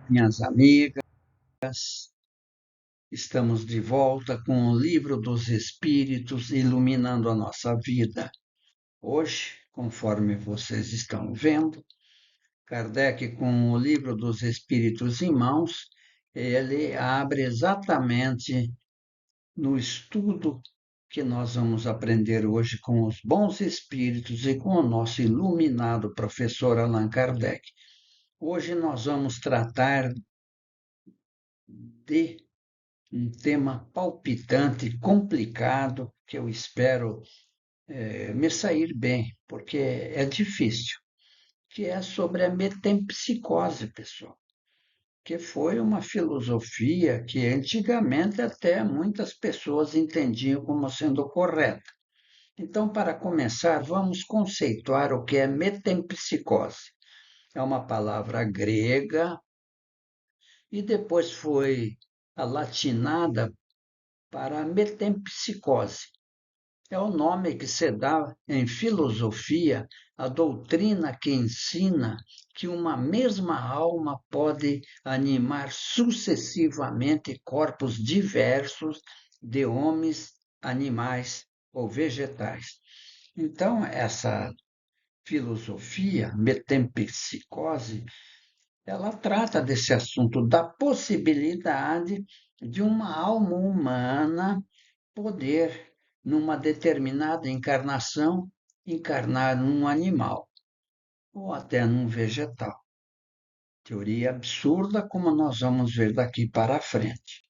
Minhas amigas, estamos de volta com o Livro dos Espíritos iluminando a nossa vida. Hoje, conforme vocês estão vendo, Kardec, com o Livro dos Espíritos em mãos, ele abre exatamente no estudo que nós vamos aprender hoje com os bons espíritos e com o nosso iluminado professor Allan Kardec. Hoje nós vamos tratar de um tema palpitante, complicado, que eu espero me sair bem, porque é difícil, que é sobre a metempsicose, pessoal, que foi uma filosofia que antigamente até muitas pessoas entendiam como sendo correta. Então, para começar, vamos conceituar o que é metempsicose. É uma palavra grega e depois foi alatinada para metempsicose. É o nome que se dá em filosofia à doutrina que ensina que uma mesma alma pode animar sucessivamente corpos diversos de homens, animais ou vegetais. Então, essa filosofia, metempsicose, ela trata desse assunto da possibilidade de uma alma humana poder, numa determinada encarnação, encarnar num animal ou até num vegetal. Teoria absurda, como nós vamos ver daqui para frente.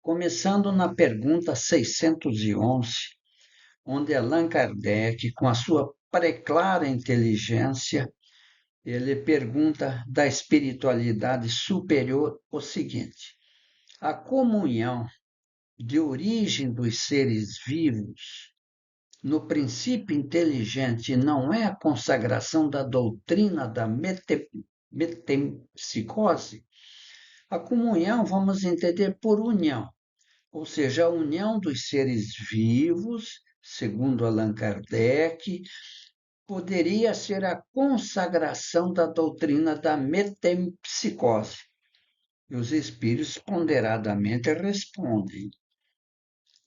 Começando na pergunta 611, onde Allan Kardec, com a sua preclara inteligência, ele pergunta da espiritualidade superior o seguinte: a comunhão de origem dos seres vivos no princípio inteligente não é a consagração da doutrina da metempsicose? A comunhão vamos entender por união, ou seja, a união dos seres vivos, segundo Allan Kardec, poderia ser a consagração da doutrina da metempsicose. E os espíritos ponderadamente respondem: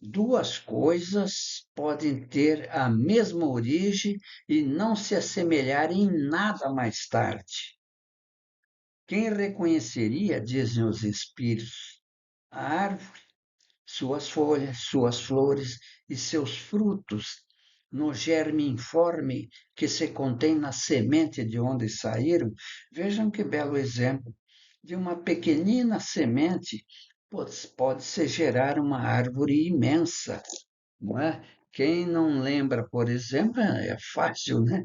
duas coisas podem ter a mesma origem e não se assemelhar em nada mais tarde. Quem reconheceria, dizem os espíritos, a árvore, suas folhas, suas flores e seus frutos, no germe informe que se contém na semente de onde saíram? Vejam que belo exemplo. De uma pequenina semente pode-se gerar uma árvore imensa, não é? Quem não lembra, por exemplo, é fácil, né?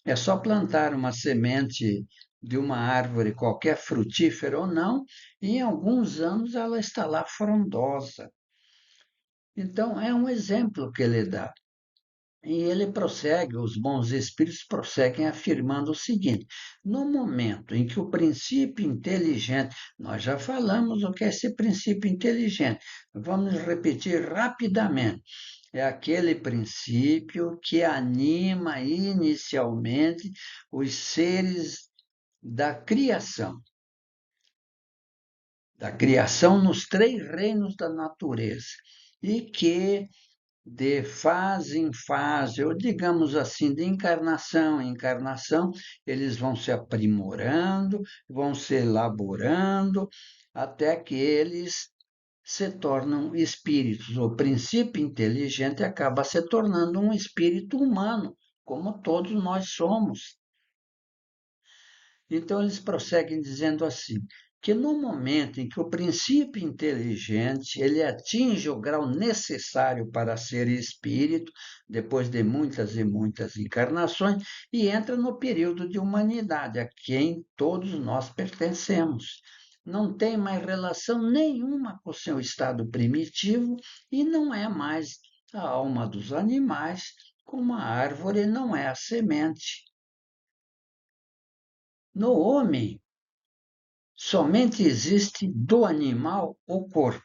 É só plantar uma semente de uma árvore qualquer, frutífera ou não, e em alguns anos ela está lá frondosa. Então, é um exemplo que ele dá. E ele prossegue, os bons espíritos prosseguem afirmando o seguinte: no momento em que o princípio inteligente, nós já falamos o que é esse princípio inteligente, vamos repetir rapidamente. É aquele princípio que anima inicialmente os seres da criação nos três reinos da natureza, e que de fase em fase, ou digamos assim, de encarnação em encarnação, eles vão se aprimorando, vão se elaborando, até que eles se tornam espíritos. O princípio inteligente acaba se tornando um espírito humano, como todos nós somos. Então, eles prosseguem dizendo assim, que no momento em que o princípio inteligente ele atinge o grau necessário para ser espírito, depois de muitas e muitas encarnações, e entra no período de humanidade, a quem todos nós pertencemos. Não tem mais relação nenhuma com o seu estado primitivo e não é mais a alma dos animais, como a árvore não é a semente. No homem, somente existe do animal o corpo,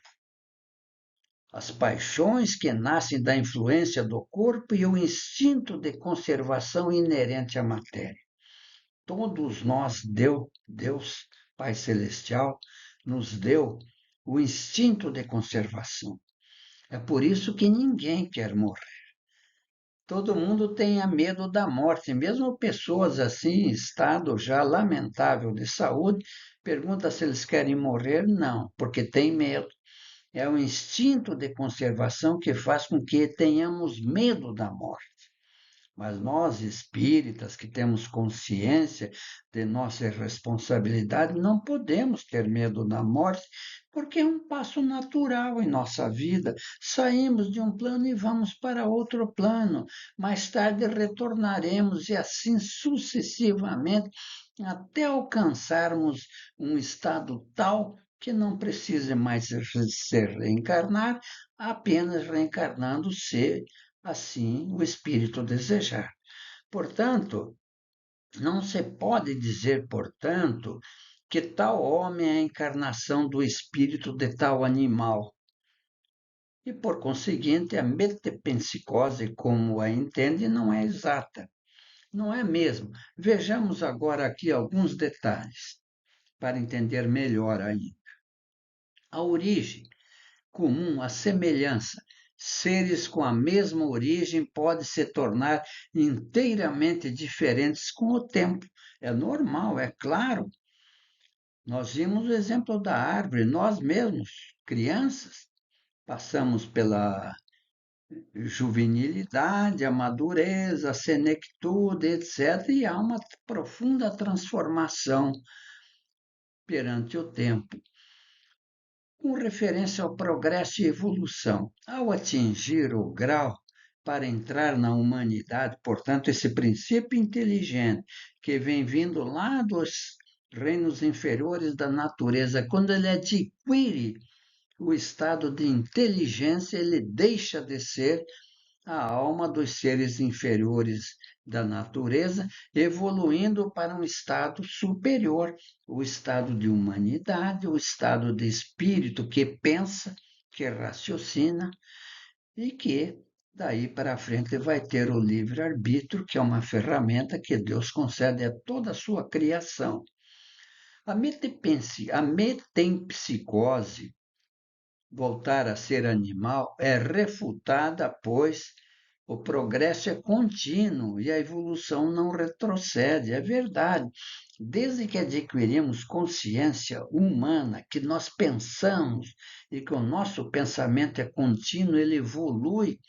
as paixões que nascem da influência do corpo e o instinto de conservação inerente à matéria. Todos nós, Deus Pai Celestial nos deu o instinto de conservação. É por isso que ninguém quer morrer. Todo mundo tem medo da morte, mesmo pessoas assim, em estado já lamentável de saúde, pergunta se eles querem morrer, não, porque tem medo. É o instinto de conservação que faz com que tenhamos medo da morte. Mas nós, espíritas, que temos consciência de nossa responsabilidade, não podemos ter medo da morte, porque é um passo natural em nossa vida. Saímos de um plano e vamos para outro plano. Mais tarde retornaremos e assim sucessivamente, até alcançarmos um estado tal que não precise mais ser reencarnar, apenas reencarnando se assim o espírito desejar. Portanto, não se pode dizer, portanto, que tal homem é a encarnação do espírito de tal animal. E, por conseguinte, a metempsicose, como a entende, não é exata. Não é mesmo? Vejamos agora aqui alguns detalhes, para entender melhor ainda. A origem comum, a semelhança. Seres com a mesma origem podem se tornar inteiramente diferentes com o tempo. É normal, é claro. Nós vimos o exemplo da árvore, nós mesmos, crianças, passamos pela juvenilidade, a madureza, a senectude, etc., e há uma profunda transformação perante o tempo. Com referência ao progresso e evolução, ao atingir o grau para entrar na humanidade, portanto, esse princípio inteligente que vem vindo lá dos reinos inferiores da natureza, quando ele adquire o estado de inteligência, ele deixa de ser a alma dos seres inferiores da natureza, evoluindo para um estado superior, o estado de humanidade, o estado de espírito que pensa, que raciocina e que daí para frente vai ter o livre-arbítrio, que é uma ferramenta que Deus concede a toda a sua criação. A metempsicose, voltar a ser animal, é refutada, pois o progresso é contínuo e a evolução não retrocede. É verdade. Desde que adquirimos consciência humana, que nós pensamos e que o nosso pensamento é contínuo, ele evolui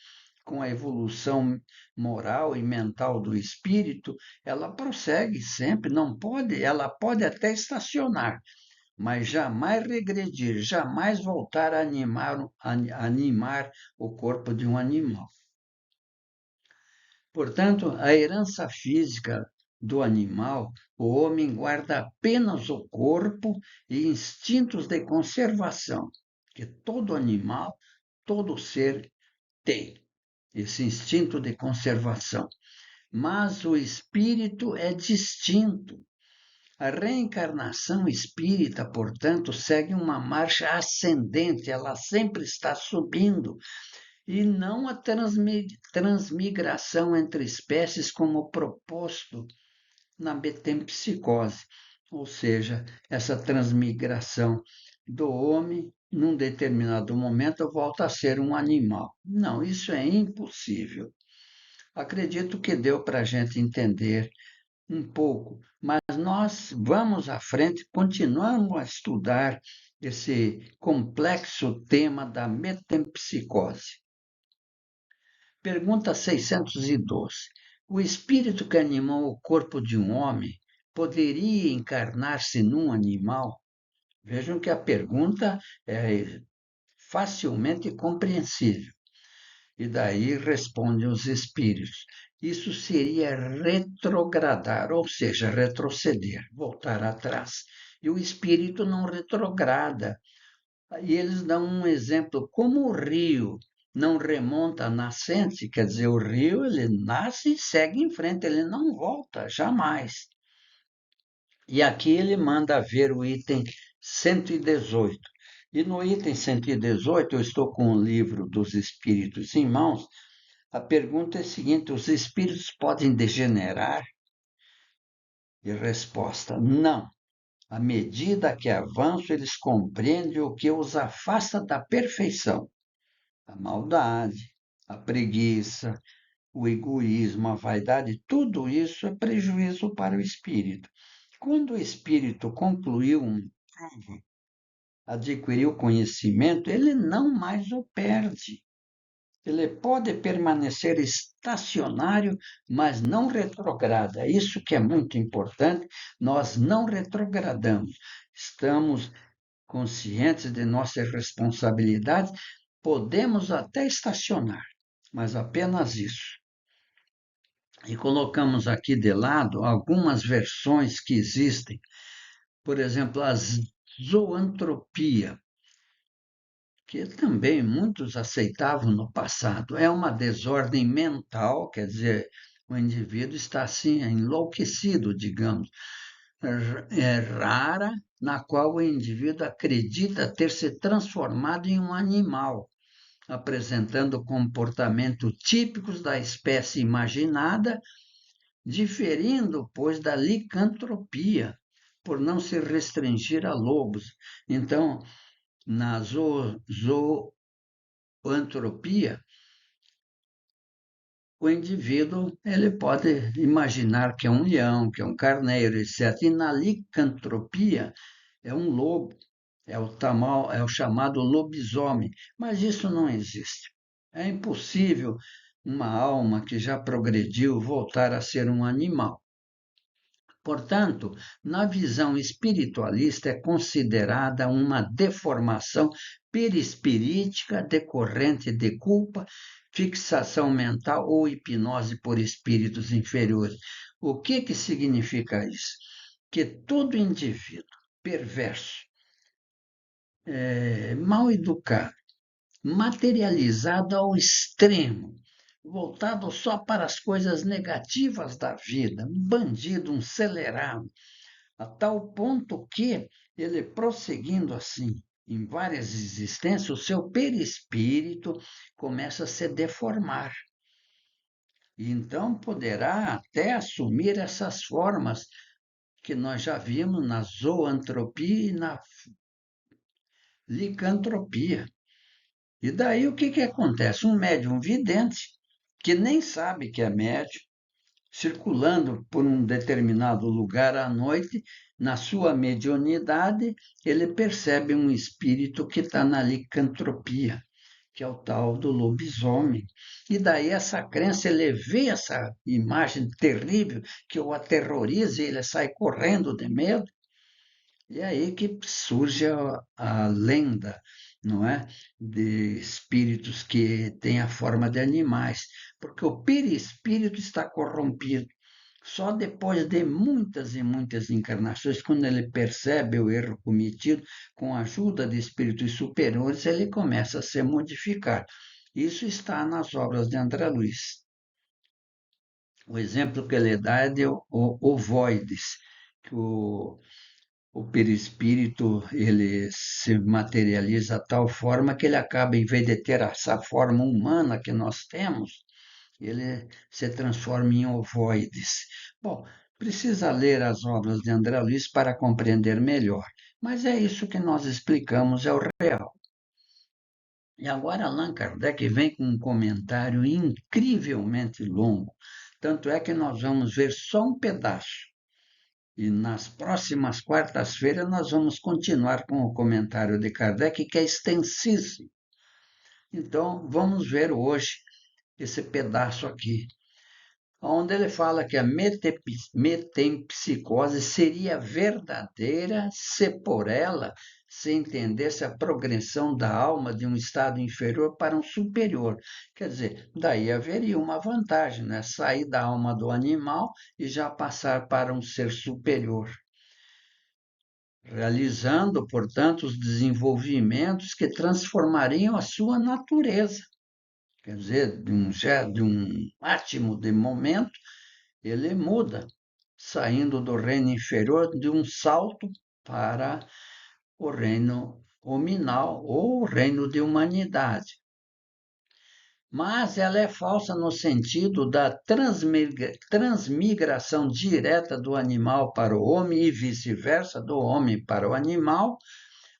com a evolução moral e mental do espírito, ela prossegue sempre, não pode, ela pode até estacionar, mas jamais regredir, jamais voltar a animar o corpo de um animal. Portanto, a herança física do animal, o homem guarda apenas o corpo e instintos de conservação, que todo animal, todo ser tem, esse instinto de conservação. Mas o espírito é distinto. A reencarnação espírita, portanto, segue uma marcha ascendente, ela sempre está subindo, e não a transmigração entre espécies como proposto na metempsicose, ou seja, essa transmigração do homem, num determinado momento, volta a ser um animal. Não, isso é impossível. Acredito que deu para a gente entender um pouco, mas nós vamos à frente, continuamos a estudar esse complexo tema da metempsicose. Pergunta 612. O espírito que animou o corpo de um homem poderia encarnar-se num animal? Vejam que a pergunta é facilmente compreensível. E daí respondem os espíritos. Isso seria retrogradar, ou seja, retroceder, voltar atrás. E o espírito não retrograda. E eles dão um exemplo, como o rio não remonta à nascente, quer dizer, o rio ele nasce e segue em frente, ele não volta, jamais. E aqui ele manda ver o item 118. E no item 118, eu estou com o livro dos espíritos em mãos, a pergunta é a seguinte: os espíritos podem degenerar? E resposta: não. À medida que avançam, eles compreendem o que os afasta da perfeição. A maldade, a preguiça, o egoísmo, a vaidade, tudo isso é prejuízo para o espírito. Quando o espírito concluiu adquiriu conhecimento, ele não mais o perde. Ele pode permanecer estacionário, mas não retrograda. Isso que é muito importante, nós não retrogradamos. Estamos conscientes de nossas responsabilidades, podemos até estacionar, mas apenas isso. E colocamos aqui de lado algumas versões que existem. Por exemplo, a zoantropia, que também muitos aceitavam no passado. É uma desordem mental, quer dizer, o indivíduo está assim enlouquecido, digamos, é rara, na qual o indivíduo acredita ter se transformado em um animal, apresentando comportamentos típicos da espécie imaginada, diferindo, pois, da licantropia, por não se restringir a lobos. Então, na zoantropia, o indivíduo ele pode imaginar que é um leão, que é um carneiro, etc. E na licantropia é um lobo, é o chamado lobisomem, mas isso não existe. É impossível uma alma que já progrediu voltar a ser um animal. Portanto, na visão espiritualista, é considerada uma deformação perispirítica decorrente de culpa, fixação mental ou hipnose por espíritos inferiores. O que significa isso? Que todo indivíduo perverso, mal educado, materializado ao extremo, voltado só para as coisas negativas da vida, um bandido, um acelerado, a tal ponto que ele prosseguindo assim em várias existências, o seu perispírito começa a se deformar. E então poderá até assumir essas formas que nós já vimos na zoantropia e na licantropia. E daí o que acontece? Um médium vidente, que nem sabe que é médium, circulando por um determinado lugar à noite, na sua mediunidade, ele percebe um espírito que está na licantropia, que é o tal do lobisomem. E daí essa crença, ele vê essa imagem terrível que o aterroriza e ele sai correndo de medo. E é aí que surge a lenda, não é? De espíritos que têm a forma de animais, porque o perispírito está corrompido. Só depois de muitas e muitas encarnações, quando ele percebe o erro cometido, com a ajuda de espíritos superiores, ele começa a ser modificado. Isso está nas obras de André Luiz. O exemplo que ele dá é de ovoides, que o perispírito ele se materializa de tal forma que ele acaba, em vez de ter essa forma humana que nós temos, ele se transforma em ovoides. Bom, precisa ler as obras de André Luiz para compreender melhor, mas é isso que nós explicamos, é o real. E agora Allan Kardec vem com um comentário incrivelmente longo, tanto é que nós vamos ver só um pedaço. E nas próximas quartas-feiras nós vamos continuar com o comentário de Kardec, que é extensíssimo. Então, vamos ver hoje esse pedaço aqui, onde ele fala que a metempsicose seria verdadeira se por ela se entendesse a progressão da alma de um estado inferior para um superior. Quer dizer, daí haveria uma vantagem, né? Sair da alma do animal e já passar para um ser superior, realizando, portanto, os desenvolvimentos que transformariam a sua natureza. Quer dizer, de um átimo de momento, ele muda, saindo do reino inferior de um salto para o reino hominal ou o reino de humanidade. mas ela é falsa no sentido da transmigração direta do animal para o homem e vice-versa, do homem para o animal,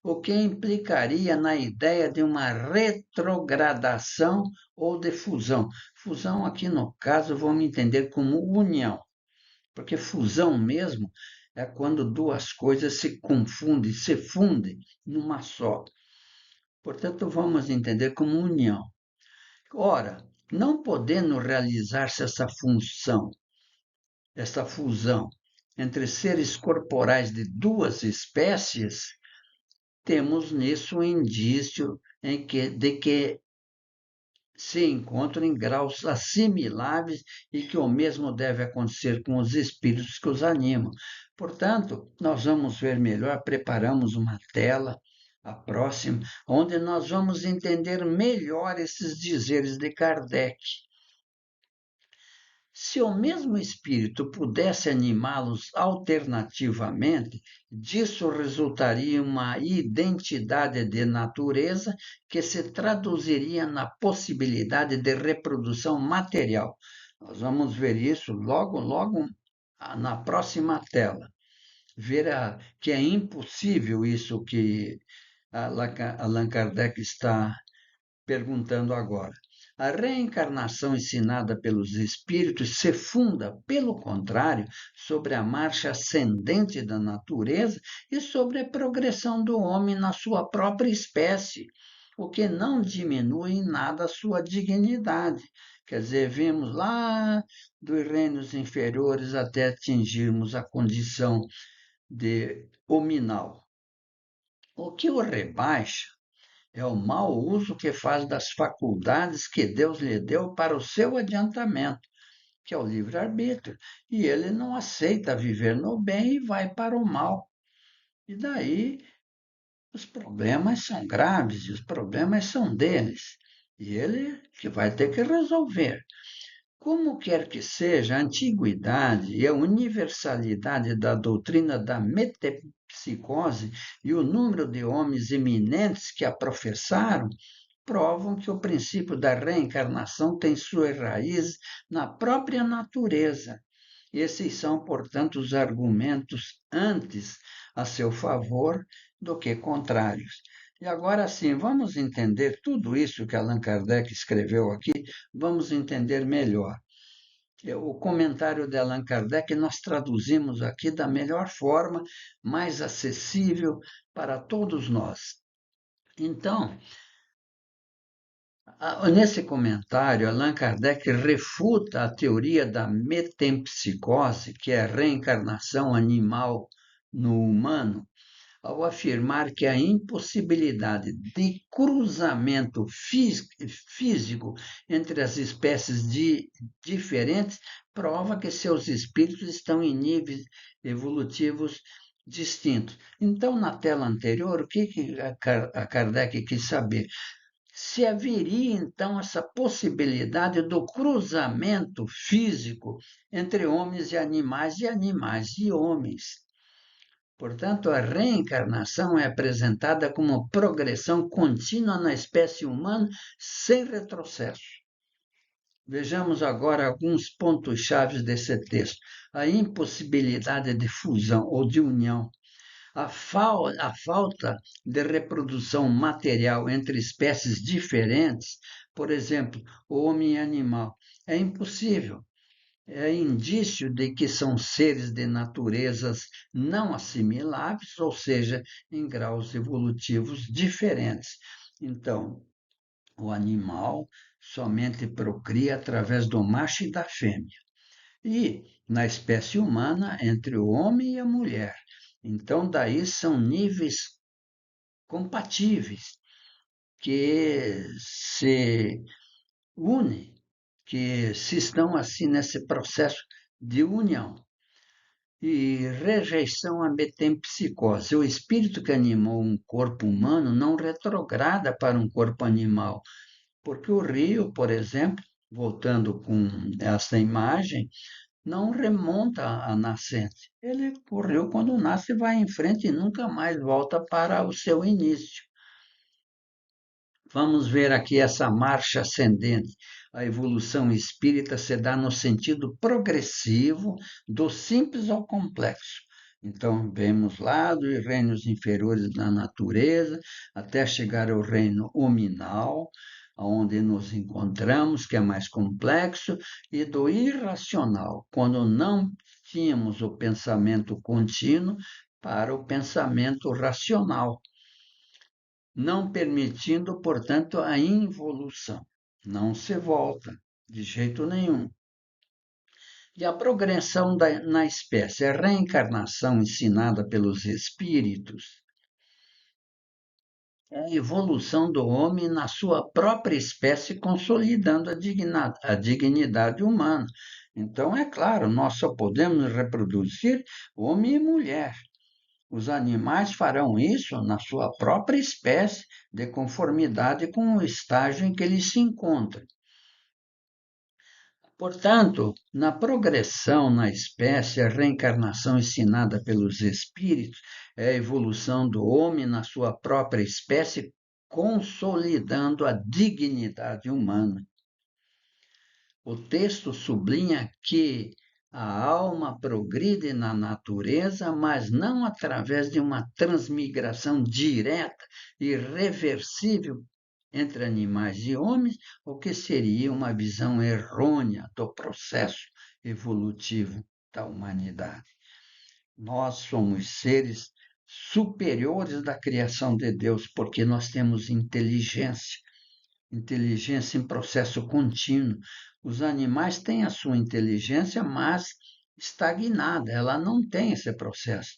o que implicaria na ideia de uma retrogradação ou de fusão. Fusão, aqui no caso, vamos entender como união, porque fusão mesmo é quando duas coisas se confundem, se fundem numa só. Portanto, vamos entender como união. Ora, não podendo realizar-se essa fusão entre seres corporais de duas espécies, temos nisso um indício de que se encontram em graus assimiláveis e que o mesmo deve acontecer com os espíritos que os animam. Portanto, nós vamos ver melhor, preparamos uma tela, a próxima, onde nós vamos entender melhor esses dizeres de Kardec. Se o mesmo espírito pudesse animá-los alternativamente, disso resultaria uma identidade de natureza que se traduziria na possibilidade de reprodução material. Nós vamos ver isso logo na próxima tela. Ver que é impossível isso que Allan Kardec está perguntando agora. A reencarnação ensinada pelos espíritos se funda, pelo contrário, sobre a marcha ascendente da natureza e sobre a progressão do homem na sua própria espécie, o que não diminui em nada a sua dignidade. Quer dizer, vimos lá dos reinos inferiores até atingirmos a condição de hominal. O que o rebaixa é o mau uso que faz das faculdades que Deus lhe deu para o seu adiantamento, que é o livre-arbítrio. E ele não aceita viver no bem e vai para o mal. E daí os problemas são graves e os problemas são deles. E ele que vai ter que resolver. Como quer que seja, a antiguidade e a universalidade da doutrina da metempsicose e o número de homens eminentes que a professaram provam que o princípio da reencarnação tem suas raízes na própria natureza. Esses são, portanto, os argumentos antes a seu favor do que contrários. E agora sim, vamos entender tudo isso que Allan Kardec escreveu aqui, vamos entender melhor. O comentário de Allan Kardec nós traduzimos aqui da melhor forma, mais acessível para todos nós. Então, nesse comentário, Allan Kardec refuta a teoria da metempsicose, que é a reencarnação animal no humano, ao afirmar que a impossibilidade de cruzamento físico entre as espécies diferentes prova que seus espíritos estão em níveis evolutivos distintos. Então, na tela anterior, o que a Kardec quis saber? Se haveria, então, essa possibilidade do cruzamento físico entre homens e animais e homens. Portanto, a reencarnação é apresentada como progressão contínua na espécie humana sem retrocesso. Vejamos agora alguns pontos-chave desse texto. A impossibilidade de fusão ou de união. A falta de reprodução material entre espécies diferentes, por exemplo, homem e animal, é impossível. É indício de que são seres de naturezas não assimiláveis, ou seja, em graus evolutivos diferentes. Então, o animal somente procria através do macho e da fêmea. E, na espécie humana, entre o homem e a mulher. Então, daí são níveis compatíveis que se unem, que se estão assim nesse processo de união. E rejeição à metempsicose. O espírito que animou um corpo humano não retrograda para um corpo animal, porque o rio, por exemplo, voltando com essa imagem, não remonta à nascente. Ele correu quando nasce, vai em frente e nunca mais volta para o seu início. Vamos ver aqui essa marcha ascendente. A evolução espírita se dá no sentido progressivo, do simples ao complexo. Então, vemos lá dos reinos inferiores da natureza, até chegar ao reino hominal, onde nos encontramos, que é mais complexo, e do irracional, quando não tínhamos o pensamento contínuo para o pensamento racional, não permitindo, portanto, a involução. Não se volta, de jeito nenhum. E a progressão na espécie, a reencarnação ensinada pelos espíritos, é a evolução do homem na sua própria espécie, consolidando a dignidade humana. Então, é claro, nós só podemos reproduzir homem e mulher. Os animais farão isso na sua própria espécie, de conformidade com o estágio em que eles se encontram. Portanto, na progressão na espécie, a reencarnação ensinada pelos espíritos é a evolução do homem na sua própria espécie, consolidando a dignidade humana. O texto sublinha que a alma progride na natureza, mas não através de uma transmigração direta e irreversível entre animais e homens, o que seria uma visão errônea do processo evolutivo da humanidade. Nós somos seres superiores da criação de Deus, porque nós temos inteligência em processo contínuo. Os animais têm a sua inteligência, mas estagnada, ela não tem esse processo.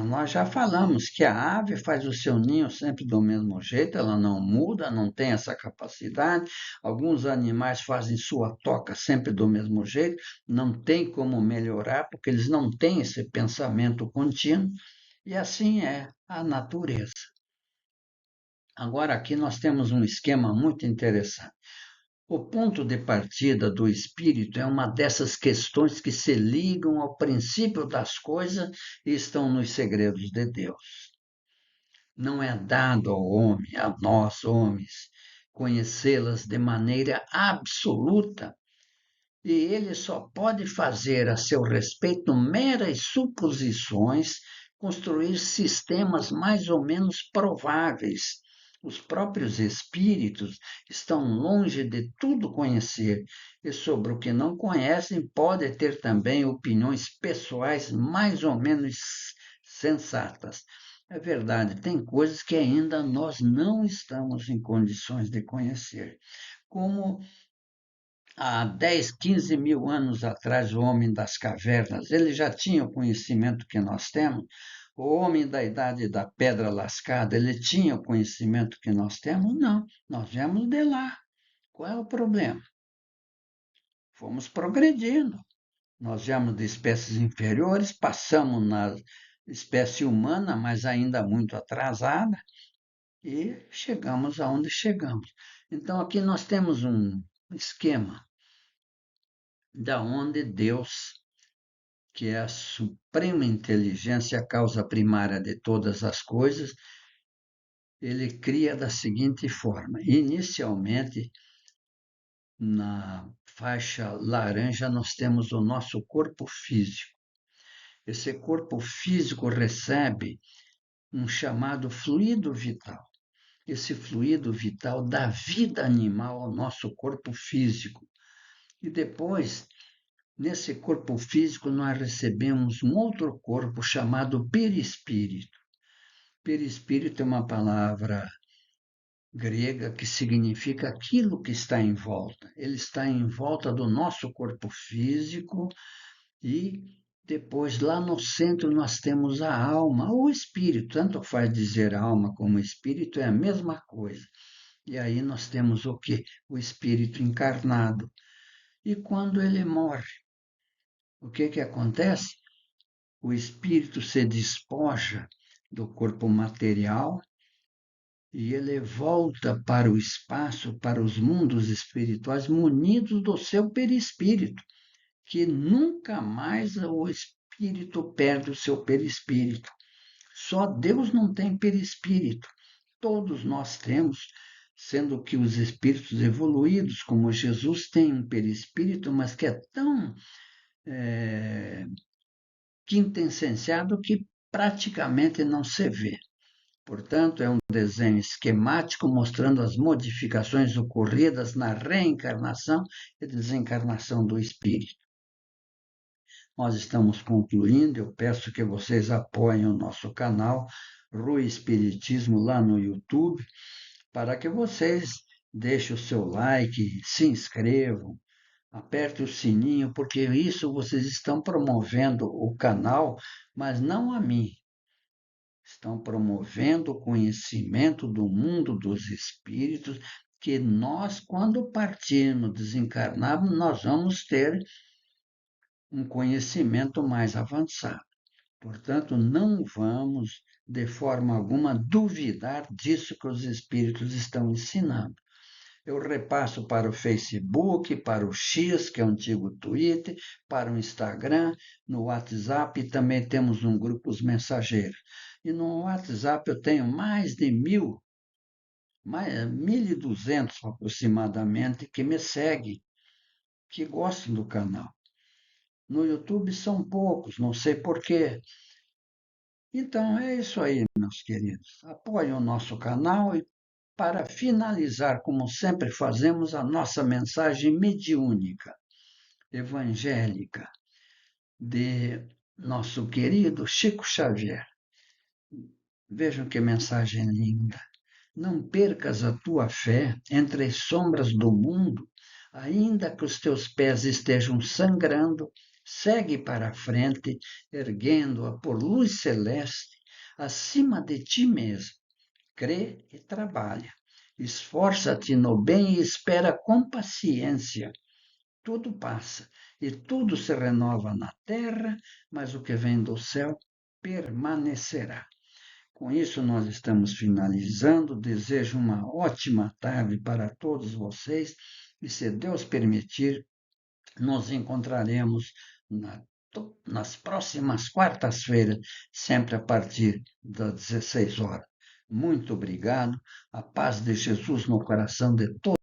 Nós já falamos que a ave faz o seu ninho sempre do mesmo jeito, ela não muda, não tem essa capacidade. Alguns animais fazem sua toca sempre do mesmo jeito, não tem como melhorar, porque eles não têm esse pensamento contínuo, e assim é a natureza. Agora, aqui nós temos um esquema muito interessante. O ponto de partida do espírito é uma dessas questões que se ligam ao princípio das coisas e estão nos segredos de Deus. Não é dado ao homem, a nós homens, conhecê-las de maneira absoluta, e ele só pode fazer a seu respeito meras suposições, construir sistemas mais ou menos prováveis. Os próprios espíritos estão longe de tudo conhecer, e sobre o que não conhecem pode ter também opiniões pessoais mais ou menos sensatas. É verdade, tem coisas que ainda nós não estamos em condições de conhecer, como há 10, 15 mil anos atrás, o homem das cavernas, ele já tinha o conhecimento que nós temos. O homem da idade da pedra lascada, ele tinha o conhecimento que nós temos? Não, nós viemos de lá. Qual é o problema? Fomos progredindo. Nós viemos de espécies inferiores, passamos na espécie humana, mas ainda muito atrasada, e chegamos aonde chegamos. Então, aqui nós temos um esquema da onde Deus, que é a suprema inteligência, a causa primária de todas as coisas, ele cria da seguinte forma. Inicialmente, na faixa laranja, nós temos o nosso corpo físico. Esse corpo físico recebe um chamado fluido vital. Esse fluido vital dá vida animal ao nosso corpo físico. E depois, nesse corpo físico, nós recebemos um outro corpo chamado perispírito. Perispírito é uma palavra grega que significa aquilo que está em volta. Ele está em volta do nosso corpo físico e depois lá no centro nós temos a alma ou o espírito. Tanto faz dizer alma como espírito, é a mesma coisa. E aí nós temos o quê? O espírito encarnado. E quando ele morre, o que acontece? O espírito se despoja do corpo material e ele volta para o espaço, para os mundos espirituais, munido do seu perispírito, que nunca mais o espírito perde o seu perispírito. Só Deus não tem perispírito. todos nós temos, sendo que os espíritos evoluídos, como Jesus, têm um perispírito, mas que é tão quintessenciado que praticamente não se vê. Portanto, é um desenho esquemático mostrando as modificações ocorridas na reencarnação e desencarnação do espírito. Nós estamos concluindo, eu peço que vocês apoiem o nosso canal Rui Espiritismo lá no YouTube, para que vocês deixem o seu like, se inscrevam, aperte o sininho, porque isso vocês estão promovendo o canal, mas não a mim. Estão promovendo o conhecimento do mundo dos espíritos, que nós, quando partirmos, desencarnarmos, nós vamos ter um conhecimento mais avançado. Portanto, não vamos, de forma alguma, duvidar disso que os espíritos estão ensinando. Eu repasso para o Facebook, para o X, que é o antigo Twitter, para o Instagram, no WhatsApp, e também temos um grupo, os mensageiros. E no WhatsApp eu tenho mais de 1.200 aproximadamente, que me seguem, que gostam do canal. No YouTube são poucos, não sei porquê. Então é isso aí, meus queridos. Apoiem o nosso canal e, para finalizar, como sempre fazemos, a nossa mensagem mediúnica, evangélica, de nosso querido Chico Xavier. Vejam que mensagem linda. Não percas a tua fé entre as sombras do mundo, ainda que os teus pés estejam sangrando, segue para a frente, erguendo-a por luz celeste, acima de ti mesmo. Crê e trabalha. Esforça-te no bem e espera com paciência. Tudo passa e tudo se renova na terra, mas o que vem do céu permanecerá. Com isso, nós estamos finalizando. Desejo uma ótima tarde para todos vocês e, se Deus permitir, nos encontraremos nas próximas quartas-feiras, sempre a partir das 16 horas. Muito obrigado. A paz de Jesus no coração de todos.